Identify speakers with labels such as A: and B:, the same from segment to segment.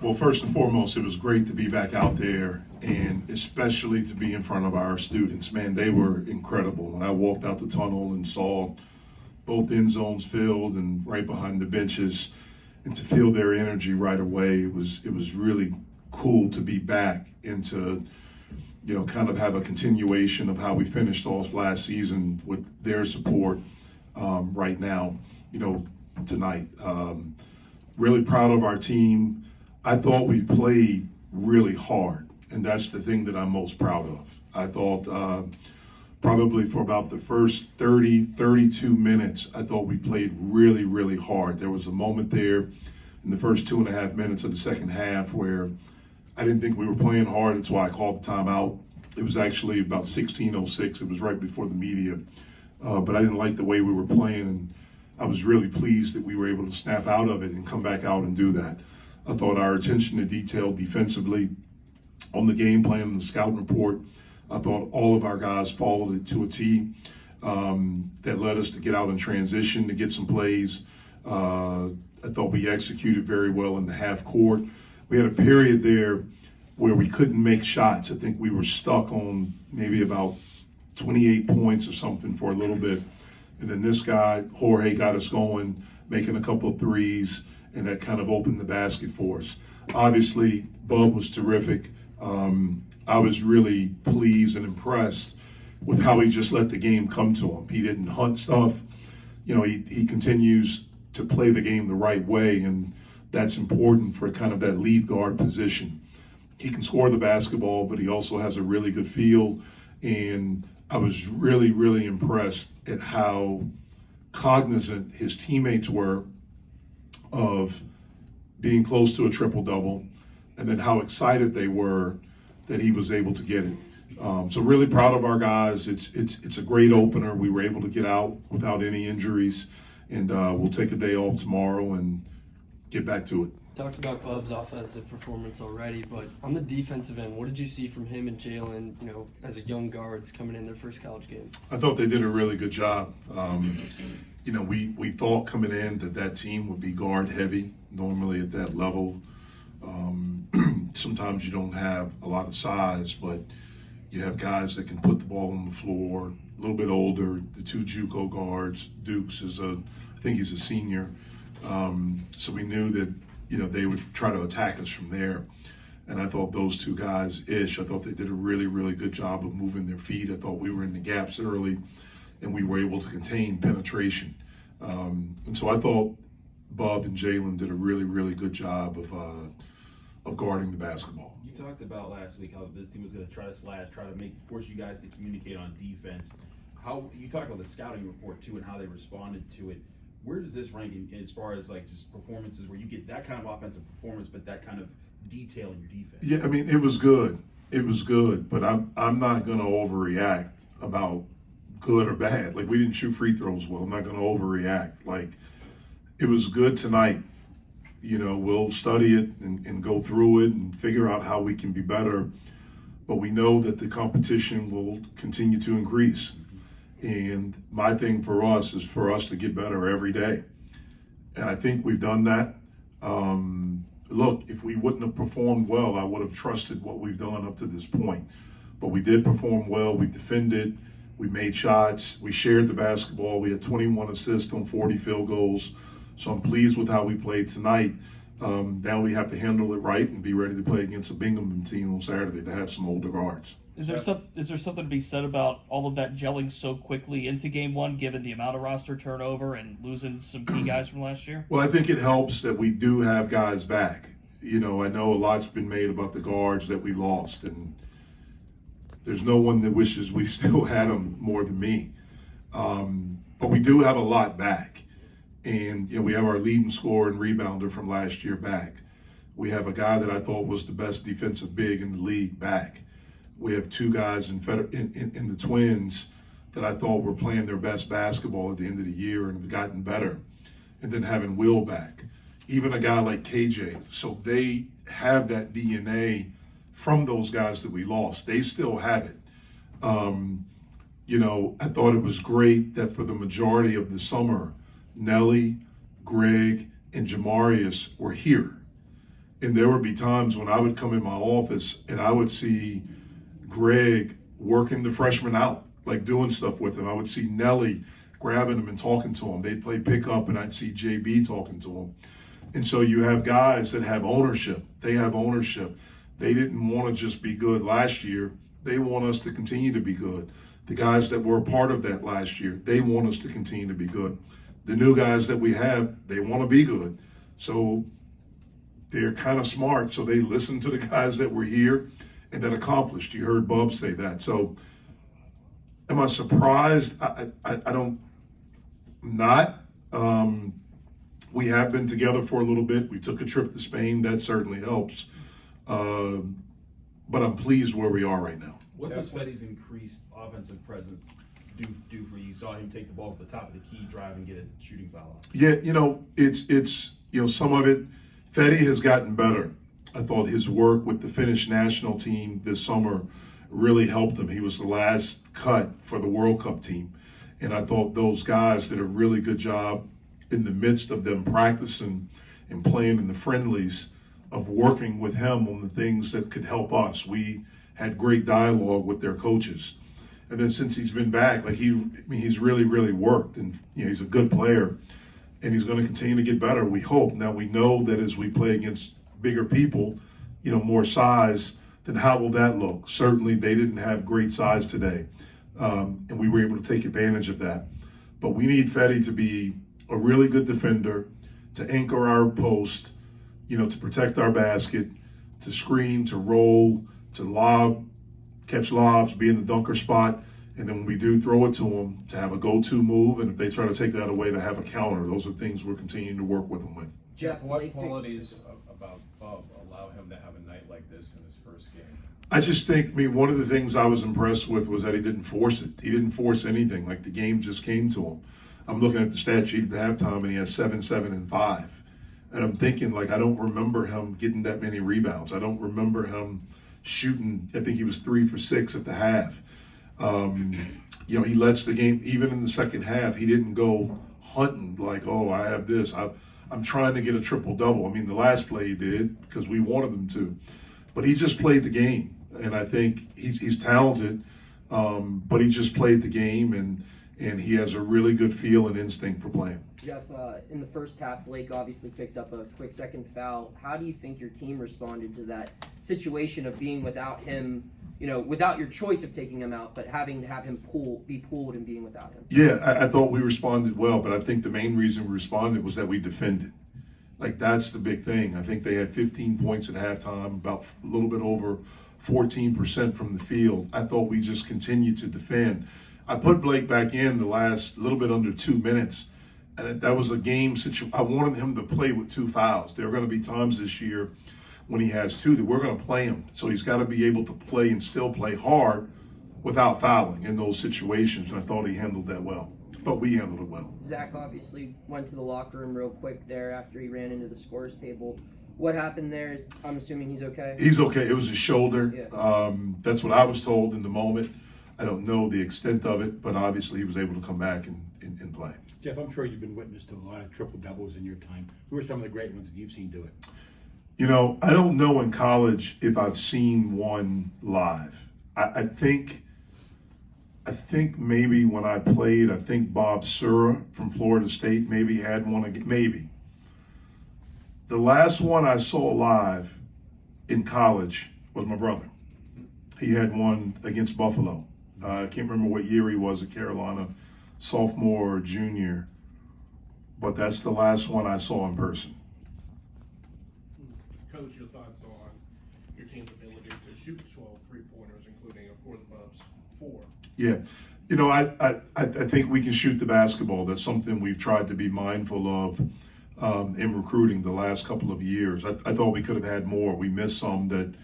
A: Well, first and foremost, it was great to be back out there and especially to be in front of our students. Man, they were incredible. When I walked out the tunnel and saw both end zones filled and right behind the benches, and to feel their energy right away, it was really cool to be back and to, kind of have a continuation of how we finished off last season with their support right now, tonight. Really proud of our team. I thought we played really hard, and that's the thing that I'm most proud of. I thought probably for about the first 30, 32 minutes, I thought we played really, really hard. There was a moment there in the first 2.5 minutes of the second half where I didn't think we were playing hard. That's why I called the timeout. It was actually about 16:06. It was right before the media. But I didn't like the way we were playing, and I was really pleased that we were able to snap out of it and come back out and do that. I thought our attention to detail defensively on the game plan and the scouting report, I thought all of our guys followed it to a T. That led us to get out in transition to get some plays. I thought we executed very well in the half court. We had a period there where we couldn't make shots. I think we were stuck on maybe about 28 points or something for a little bit. And then this guy, Jorge, got us going, making a couple of threes, and that kind of opened the basket for us. Obviously, Bub was terrific. I was really pleased and impressed with how he just let the game come to him. He didn't hunt stuff. He continues to play the game the right way, and that's important for kind of that lead guard position. He can score the basketball, but he also has a really good feel, and I was really, really impressed at how cognizant his teammates were of being close to a triple-double, and then how excited they were that he was able to get it. So really proud of our guys. It's a great opener. We were able to get out without any injuries, and we'll take a day off tomorrow and get back to it.
B: Talked about Bub's offensive performance already, but on the defensive end, what did you see from him and Jalen, as a young guards coming in their first college game?
A: I thought they did a really good job. We thought coming in that team would be guard heavy, normally at that level. Sometimes you don't have a lot of size, but you have guys that can put the ball on the floor, a little bit older. The two JUCO guards, Dukes I think he's a senior. So we knew that, they would try to attack us from there. And I thought those two guys, I thought they did a really, really good job of moving their feet. I thought we were in the gaps early, and we were able to contain penetration. And so I thought Bub and Jalen did a really, really good job of guarding the basketball.
C: You talked about last week how this team was going to try to slash, force you guys to communicate on defense. How you talked about the scouting report too and how they responded to it. Where does this rank in as far as just performances where you get that kind of offensive performance, but that kind of detail in your defense?
A: Yeah, I mean, it was good. It was good, but I'm not going to overreact about good or bad. We didn't shoot free throws well. I'm not going to overreact. It was good tonight. We'll study it and go through it and figure out how we can be better. But we know that the competition will continue to increase. And my thing for us is for us to get better every day. And I think we've done that. Look, if we wouldn't have performed well, I would have trusted what we've done up to this point. But we did perform well. We defended. We made shots. We shared the basketball. We had 21 assists on 40 field goals. So I'm pleased with how we played tonight. Now we have to handle it right and be ready to play against a Binghamton team on Saturday to have some older guards.
D: Is there something to be said about all of that gelling so quickly into game one, given the amount of roster turnover and losing some key guys from last year?
A: Well, I think it helps that we do have guys back. I know a lot's been made about the guards that we lost, and there's no one that wishes we still had them more than me. But we do have a lot back. And, we have our leading scorer and rebounder from last year back. We have a guy that I thought was the best defensive big in the league back. We have two guys in the Twins that I thought were playing their best basketball at the end of the year and have gotten better. And then having Will back. Even a guy like KJ. So they have that DNA from those guys that we lost. They still have it. I thought it was great that for the majority of the summer, Nelly, Greg, and Jamarius were here. And there would be times when I would come in my office and I would see Greg working the freshman out, like doing stuff with him. I would see Nelly grabbing him and talking to him. They'd play pickup and I'd see JB talking to him. And so you have guys that have ownership. They have ownership. They didn't want to just be good last year. They want us to continue to be good. The guys that were a part of that last year, they want us to continue to be good. The new guys that we have, they want to be good. So they're kind of smart. So they listen to the guys that were here and that accomplished. You heard Bub say that. So am I surprised? I don't, not. We have been together for a little bit. We took a trip to Spain. That certainly helps. But I'm pleased where we are right now.
C: What does Fetty's increased offensive presence do for you? You saw him take the ball at the top of the key, drive, and get a shooting foul.
A: Yeah, it's some of it. Fetty has gotten better. I thought his work with the Finnish national team this summer really helped him. He was the last cut for the World Cup team. And I thought those guys did a really good job in the midst of them practicing and playing in the friendlies of working with him on the things that could help us. We had great dialogue with their coaches. And then since he's been back, he's really, really worked. And he's a good player. And he's going to continue to get better, we hope. Now, we know that as we play against bigger people, more size, then how will that look? Certainly, they didn't have great size today. And we were able to take advantage of that. But we need Fetty to be a really good defender, to anchor our post, to protect our basket, to screen, to roll, to lob, catch lobs, be in the dunker spot, and then when we do throw it to them, to have a go-to move, and if they try to take that away, to have a counter. Those are things we're continuing to work with them with.
E: Jeff, what qualities about Bub allow him to have a night like this in his first game?
A: I just think, one of the things I was impressed with was that he didn't force it. He didn't force anything. Like, the game just came to him. I'm looking at the stat sheet at the halftime, and he has 7, 7, and 5. And I'm thinking, I don't remember him getting that many rebounds. I don't remember him shooting. I think he was 3 for 6 at the half. He lets the game, even in the second half, he didn't go hunting I have this. I'm trying to get a triple-double. The last play he did because we wanted him to. But he just played the game. And I think he's talented, but he just played the game, and he has a really good feel and instinct for playing.
F: Jeff, in the first half, Blake obviously picked up a quick second foul. How do you think your team responded to that situation of being without him, without your choice of taking him out, but having to have him be pulled and being without him?
A: Yeah, I thought we responded well, but I think the main reason we responded was that we defended. That's the big thing. I think they had 15 points at halftime, about a little bit over 14% from the field. I thought we just continued to defend. I put Blake back in the last little bit under 2 minutes. And that was a game situation. I wanted him to play with 2 fouls. There are going to be times this year when he has 2 that we're going to play him. So he's got to be able to play and still play hard without fouling in those situations. And I thought he handled that well. But we handled it well.
F: Zach obviously went to the locker room real quick there after he ran into the scores table. What happened there? I'm assuming he's okay?
A: He's okay. It was his shoulder.
F: Yeah.
A: That's what I was told in the moment. I don't know the extent of it, but obviously he was able to come back and play.
G: Jeff, I'm sure you've been witness to a lot of triple-doubles in your time. Who are some of the great ones that you've seen do it?
A: I don't know in college if I've seen one live. I think maybe when I played, I think Bob Sura from Florida State maybe had one again. Maybe. The last one I saw live in college was my brother. He had one against Buffalo. I can't remember what year he was at Carolina, sophomore or junior, but that's the last one I saw in person.
H: Coach, your thoughts on your team's ability to shoot 12 3-pointers, including, of course, Bub's 4?
A: Yeah. I think we can shoot the basketball. That's something we've tried to be mindful of in recruiting the last couple of years. I thought we could have had more. We missed some that,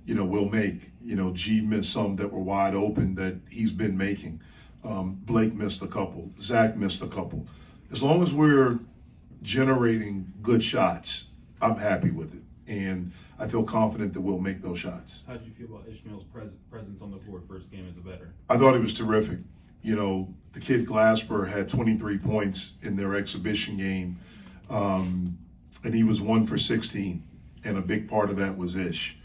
A: we'll make. G missed some that were wide open that he's been making. Blake missed a couple. Zach missed a couple. As long as we're generating good shots, I'm happy with it. And I feel confident that we'll make those shots.
C: How did you feel about Ishmael's presence on the floor first game as a veteran?
A: I thought he was terrific. The kid Glasper had 23 points in their exhibition game, and he was 1 for 16. and a big part of that was Ish.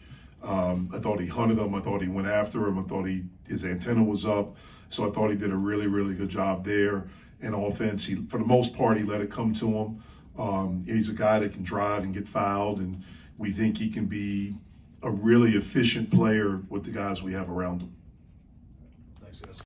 A: I thought he hunted him. I thought he went after him. I thought his antenna was up. So I thought he did a really, really good job there. In offense, for the most part, he let it come to him. He's a guy that can drive and get fouled, and we think he can be a really efficient player with the guys we have around him.
E: Thanks, guys.